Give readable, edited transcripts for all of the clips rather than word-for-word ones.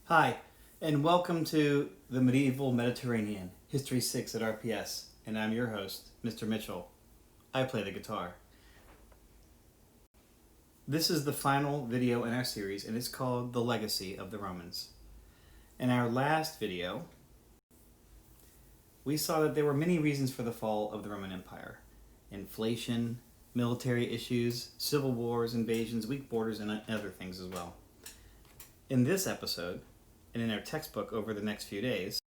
Hi, and welcome to the Medieval Mediterranean, History 6 at RPS, and I'm your host, Mr. Mitchell. I play the guitar. This is the final video in our series, and it's called The Legacy of the Romans. In our last video, we saw that there were many reasons for the fall of the Roman Empire. Inflation, military issues, civil wars, invasions, weak borders, and other things as well. In this episode, and in our textbook over the next few days,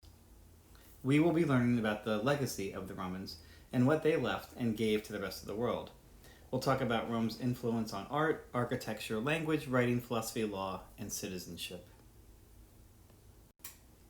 we will be learning about the legacy of the Romans and what they left and gave to the rest of the world. We'll talk about Rome's influence on art, architecture, language, writing, philosophy, law, and citizenship.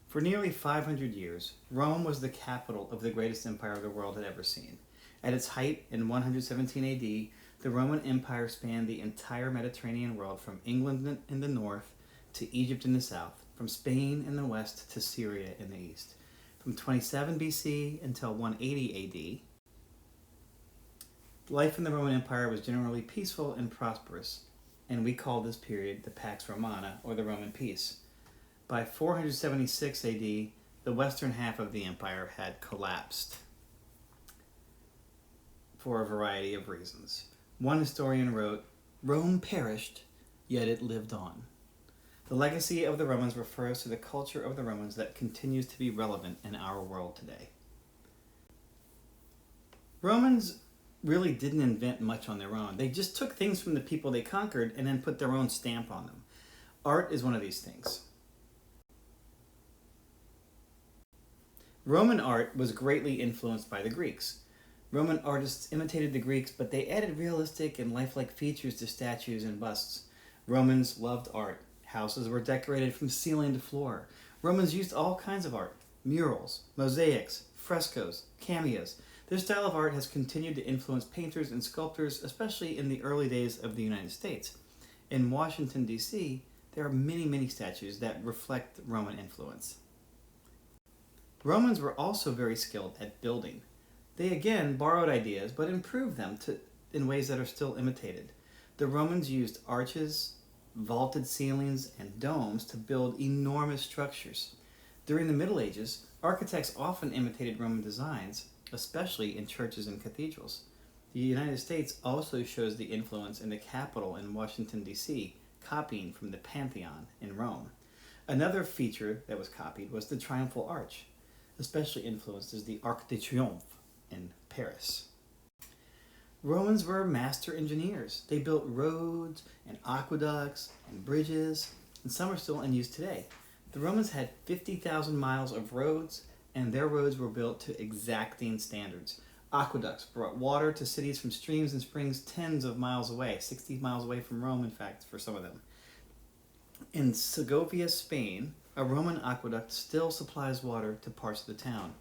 For nearly 500 years, Rome was the capital of the greatest empire the world had ever seen. At its height in 117 AD, the Roman Empire spanned the entire Mediterranean world from England in the north to Egypt in the south, from Spain in the west to Syria in the east. From 27 BC until 180 AD, life in the Roman Empire was generally peaceful and prosperous, and we call this period the Pax Romana, or the Roman Peace. By 476 AD, the western half of the empire had collapsed for a variety of reasons. One historian wrote, "Rome perished, yet it lived on." The legacy of the Romans refers to the culture of the Romans that continues to be relevant in our world today. Romans really didn't invent much on their own. They just took things from the people they conquered and then put their own stamp on them. Art is one of these things. Roman art was greatly influenced by the Greeks. Roman artists imitated the Greeks, but they added realistic and lifelike features to statues and busts. Romans loved art. Houses were decorated from ceiling to floor. Romans used all kinds of art: murals, mosaics, frescoes, cameos. Their style of art has continued to influence painters and sculptors, especially in the early days of the United States. In Washington, D.C., there are many statues that reflect Roman influence. Romans were also very skilled at building. They again borrowed ideas, but improved them in ways that are still imitated. The Romans used arches, vaulted ceilings, and domes to build enormous structures. During the Middle Ages, architects often imitated Roman designs, especially in churches and cathedrals. The United States also shows the influence in the Capitol in Washington, D.C., copying from the Pantheon in Rome. Another feature that was copied was the Triumphal Arch, especially influenced as the Arc de Triomphe in Paris. Romans were master engineers. They built roads and aqueducts and bridges, and some are still in use today. The Romans had 50,000 miles of roads, and their roads were built to exacting standards. Aqueducts brought water to cities from streams and springs tens of miles away, 60 miles away from Rome, in fact, for some of them. In Segovia, Spain, a Roman aqueduct still supplies water to parts of the town.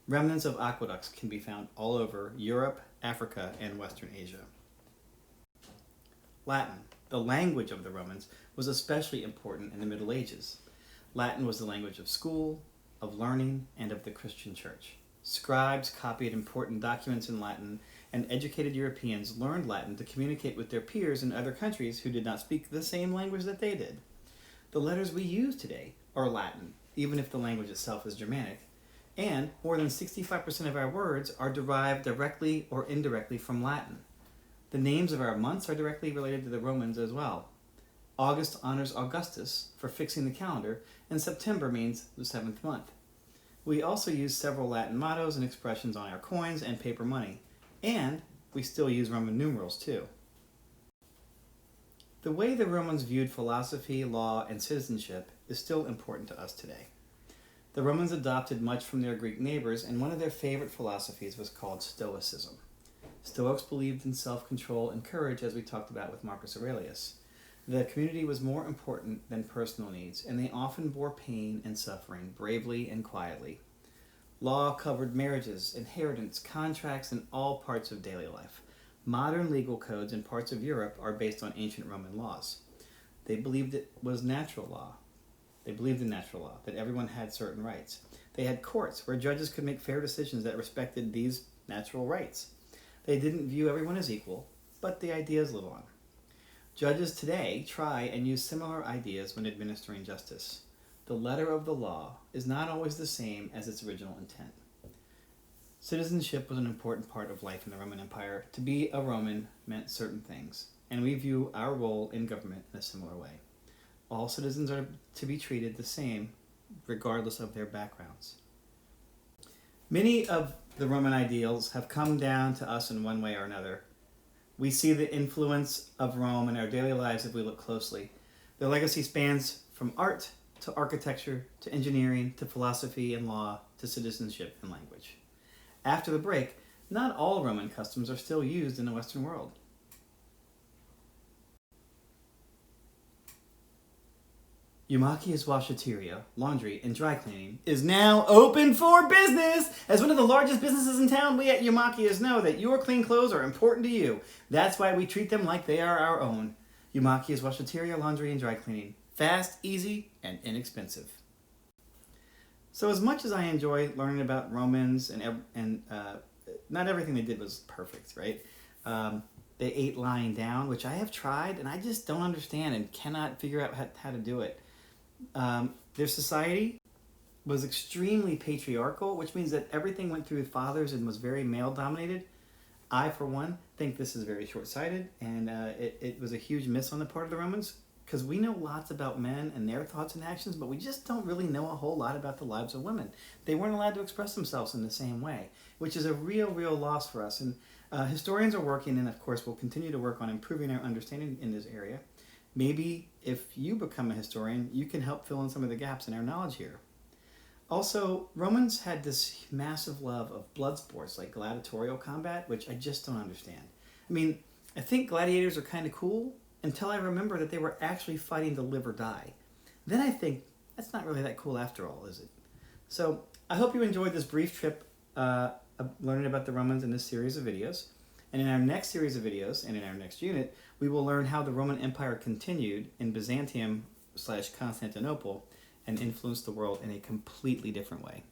Remnants of aqueducts can be found all over Europe, Africa, and Western Asia. Latin, the language of the Romans, was especially important in the Middle Ages. Latin was the language of school, of learning, and of the Christian church. Scribes copied important documents in Latin, and educated Europeans learned Latin to communicate with their peers in other countries who did not speak the same language that they did. The letters we use today are Latin, even if the language itself is Germanic, and more than 65% of our words are derived directly or indirectly from Latin. The names of our months are directly related to the Romans as well. August honors Augustus for fixing the calendar, and September means the 7th month. We also use several Latin mottos and expressions on our coins and paper money, and we still use Roman numerals too. The way the Romans viewed philosophy, law, and citizenship is still important to us today. The Romans adopted much from their Greek neighbors, and one of their favorite philosophies was called Stoicism. Stoics believed in self-control and courage, as we talked about with Marcus Aurelius. The community was more important than personal needs, and they often bore pain and suffering bravely and quietly. Law covered marriages, inheritance, contracts, and all parts of daily life. Modern legal codes in parts of Europe are based on ancient Roman laws. They believed it was natural law. They believed in natural law, that everyone had certain rights. They had courts where judges could make fair decisions that respected these natural rights. They didn't view everyone as equal, but the ideas live on. Judges today try and use similar ideas when administering justice. the letter of the law is not always the same as its original intent. Citizenship was an important part of life in the Roman Empire. To be a Roman meant certain things, and we view our role in government in a similar way. All citizens are to be treated the same, regardless of their backgrounds. Many of the Roman ideals have come down to us in one way or another. We see the influence of Rome in our daily lives if we look closely. Their legacy spans from art to architecture to engineering to philosophy and law to citizenship and language. After the break, not all Roman customs are still used in the Western world. Eumachia's Washateria, laundry, and dry cleaning is now open for business! As one of the largest businesses in town, we at Eumachia's know that your clean clothes are important to you. That's why we treat them like they are our own. Eumachia's Washateria, laundry, and dry cleaning. Fast, easy, and inexpensive. So as much as I enjoy learning about Romans and not everything they did was perfect, right? They ate lying down, which I have tried, and I just don't understand and cannot figure out how to do it. Their society was extremely patriarchal, which means that everything went through fathers and was very male-dominated. I, for one, think this is very short-sighted, and it was a huge miss on the part of the Romans, because we know lots about men and their thoughts and actions, but we just don't really know a whole lot about the lives of women. They weren't allowed to express themselves in the same way, which is a real loss for us. And historians are working, and of course will continue to work on improving our understanding in this area. Maybe if you become a historian, you can help fill in some of the gaps in our knowledge here. Also, Romans had this massive love of blood sports like gladiatorial combat, which I just don't understand. I mean, I think gladiators are kind of cool until I remember that they were actually fighting to live or die. Then I think, that's not really that cool after all, is it? So, I hope you enjoyed this brief trip learning about the Romans in this series of videos. And in our next series of videos, and in our next unit, we will learn how the Roman Empire continued in Byzantium/Constantinople and influenced the world in a completely different way.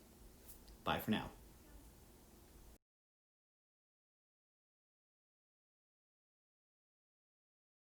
Bye for now.